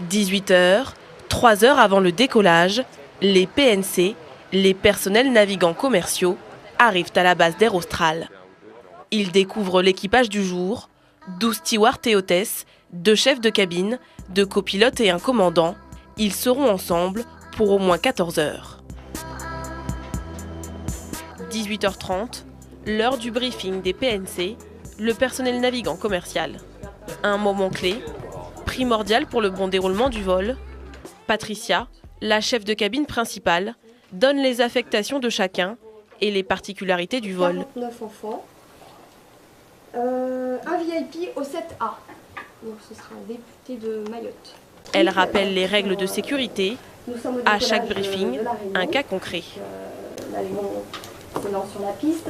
18 h, 3 heures avant le décollage, les PNC, les personnels navigants commerciaux, arrivent à la base d'Air Austral. Ils découvrent l'équipage du jour, 12 stewards et hôtesses, 2 chefs de cabine, 2 copilotes et un commandant. Ils seront ensemble pour au moins 14 heures. 18 h 30, l'heure du briefing des PNC, le personnel navigant commercial. Un moment clé, primordial pour le bon déroulement du vol. Patricia, la chef de cabine principale, donne les affectations de chacun et les particularités du vol. 49 enfants, un VIP au 7A, donc ce sera un député de Mayotte. Elle rappelle les règles de sécurité. À chaque briefing, un cas concret. L'avion s'élance sur la piste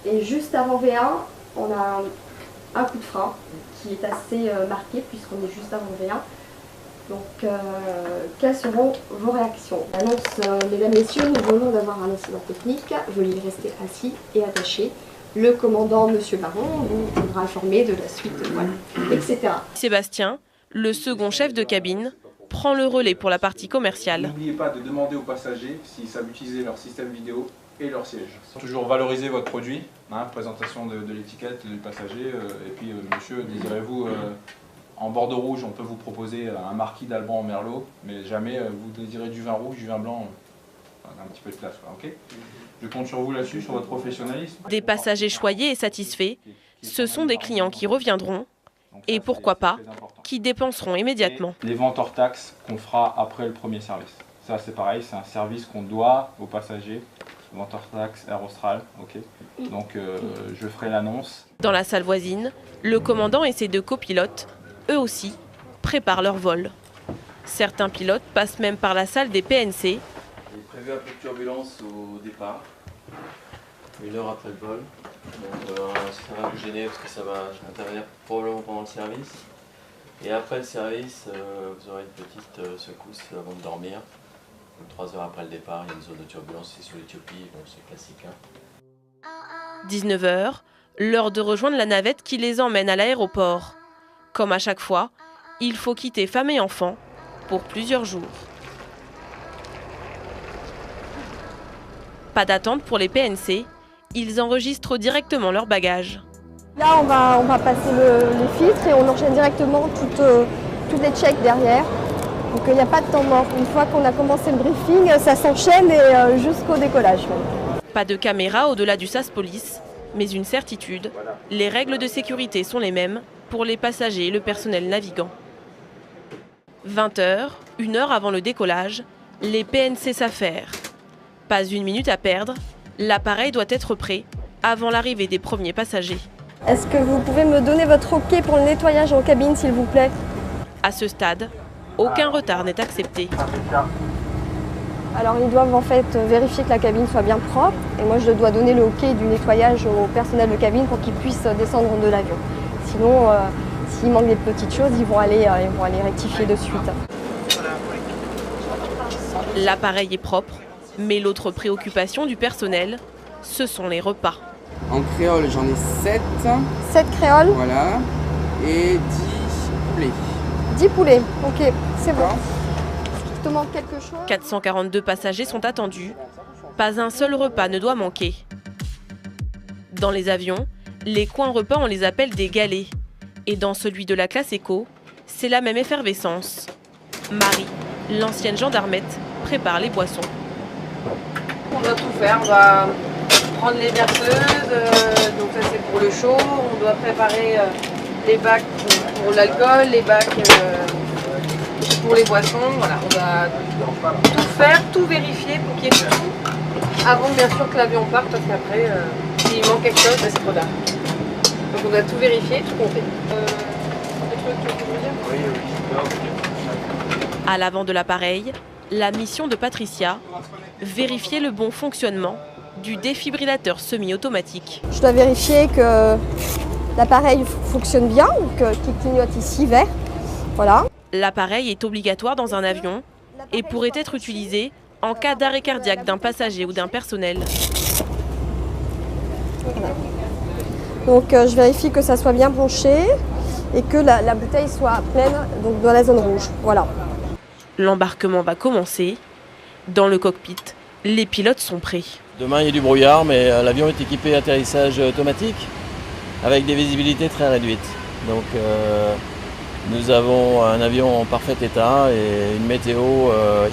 et juste avant V1, on a un coup de frein qui est assez marqué puisqu'on est juste avant V1. Donc, quelles seront vos réactions? Annonce, mesdames, messieurs, nous venons d'avoir un incident technique. Veuillez rester assis et attachés. Le commandant, monsieur Baron, vous voudra informer de la suite, voilà, etc. Sébastien, le second chef de cabine, prend le relais pour la partie commerciale. N'oubliez pas de demander aux passagers s'ils savent utiliser leur système vidéo et leur siège. Toujours valoriser votre produit, présentation de l'étiquette du passager. Et puis, monsieur, désirez-vous en bord de rouge, on peut vous proposer un marquis d'Alban en merlot, mais jamais vous désirez du vin rouge, du vin blanc, un petit peu de classe, ok? Je compte sur vous là-dessus, sur votre professionnalisme. Des passagers choyés et satisfaits, ce sont des clients qui reviendront et pourquoi pas, qui dépenseront immédiatement. Les ventes hors taxes qu'on fera après le premier service. Ça c'est pareil, c'est un service qu'on doit aux passagers. Vente hors taxes, Air Austral, ok. Donc je ferai l'annonce. Dans la salle voisine, le commandant et ses 2 copilotes, eux aussi, préparent leur vol. Certains pilotes passent même par la salle des PNC. Il est prévu un peu de turbulence au départ, 1 heure après le vol. Donc ça va vous gêner parce que ça va intervenir probablement pendant le service. Et après le service, vous aurez une petite secousse avant de dormir. Donc 3 heures après le départ, il y a une zone de turbulence, c'est sur l'Éthiopie, donc c'est classique. 19 h, l'heure de rejoindre la navette qui les emmène à l'aéroport. Comme à chaque fois, il faut quitter femme et enfants pour plusieurs jours. Pas d'attente pour les PNC, ils enregistrent directement leurs bagages. Là, on va passer les filtres et on enchaîne directement toutes les checks derrière. Donc il n'y a pas de temps mort. Une fois qu'on a commencé le briefing, ça s'enchaîne et jusqu'au décollage. Pas de caméra au-delà du SAS Police, mais une certitude, les règles de sécurité sont les mêmes pour les passagers et le personnel navigant. 20 h, 1 heure avant le décollage, les PNC s'affairent. Pas une minute à perdre, l'appareil doit être prêt avant l'arrivée des premiers passagers. Est-ce que vous pouvez me donner votre OK pour le nettoyage en cabine, s'il vous plaît? À ce stade, aucun retard n'est accepté. Alors ils doivent en fait vérifier que la cabine soit bien propre et moi je dois donner le OK du nettoyage au personnel de cabine pour qu'ils puissent descendre de l'avion. Sinon, s'il manque des petites choses, ils vont aller rectifier de suite. L'appareil est propre, mais l'autre préoccupation du personnel, ce sont les repas. En créole, j'en ai 7. 7 créoles. Voilà. Et 10 poulets. 10 poulets, ok, c'est bon. Est-ce qu'il te manque quelque chose? 442 passagers sont attendus. Pas un seul repas ne doit manquer. Dans les avions, les coins repas, on les appelle des galets. Et dans celui de la classe éco, c'est la même effervescence. Marie, l'ancienne gendarmette, prépare les boissons. On doit tout faire, on doit prendre les berceuses, donc ça c'est pour le chaud, on doit préparer les bacs pour l'alcool, les bacs pour les boissons, voilà, on doit tout faire, tout vérifier pour qu'il y ait tout avant bien sûr que l'avion parte, parce qu'après s'il manque quelque chose, c'est trop tard. Donc on doit tout vérifier, tout compter. À l'avant de l'appareil, la mission de Patricia, vérifier le bon fonctionnement du défibrillateur semi-automatique. Je dois vérifier que l'appareil fonctionne bien, qu'il clignote ici vert. Voilà. L'appareil est obligatoire dans un avion et pourrait être utilisé en cas d'arrêt cardiaque d'un passager ou d'un personnel. Voilà. Donc je vérifie que ça soit bien branché et que la bouteille soit pleine, donc dans la zone rouge. Voilà. L'embarquement va commencer. Dans le cockpit, les pilotes sont prêts. Demain, il y a du brouillard, mais l'avion est équipé d'atterrissage automatique avec des visibilités très réduites. Donc, nous avons un avion en parfait état et une météo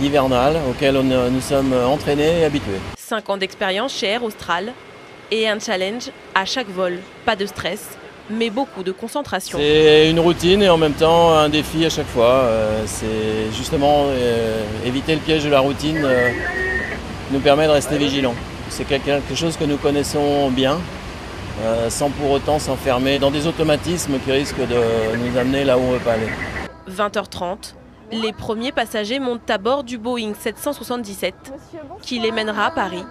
hivernale auquel nous sommes entraînés et habitués. 5 ans d'expérience chez Air Austral et un challenge à chaque vol. Pas de stress, mais beaucoup de concentration. C'est une routine et en même temps un défi à chaque fois. C'est justement éviter le piège de la routine nous permet de rester vigilants. C'est quelque chose que nous connaissons bien, sans pour autant s'enfermer dans des automatismes qui risquent de nous amener là où on ne veut pas aller. 20h30, les premiers passagers montent à bord du Boeing 777 qui les mènera à Paris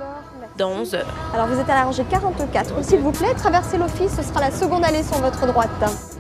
dans 11 heures. Alors vous êtes à la rangée 44, s'il vous plaît, traversez l'office, ce sera la seconde allée sur votre droite.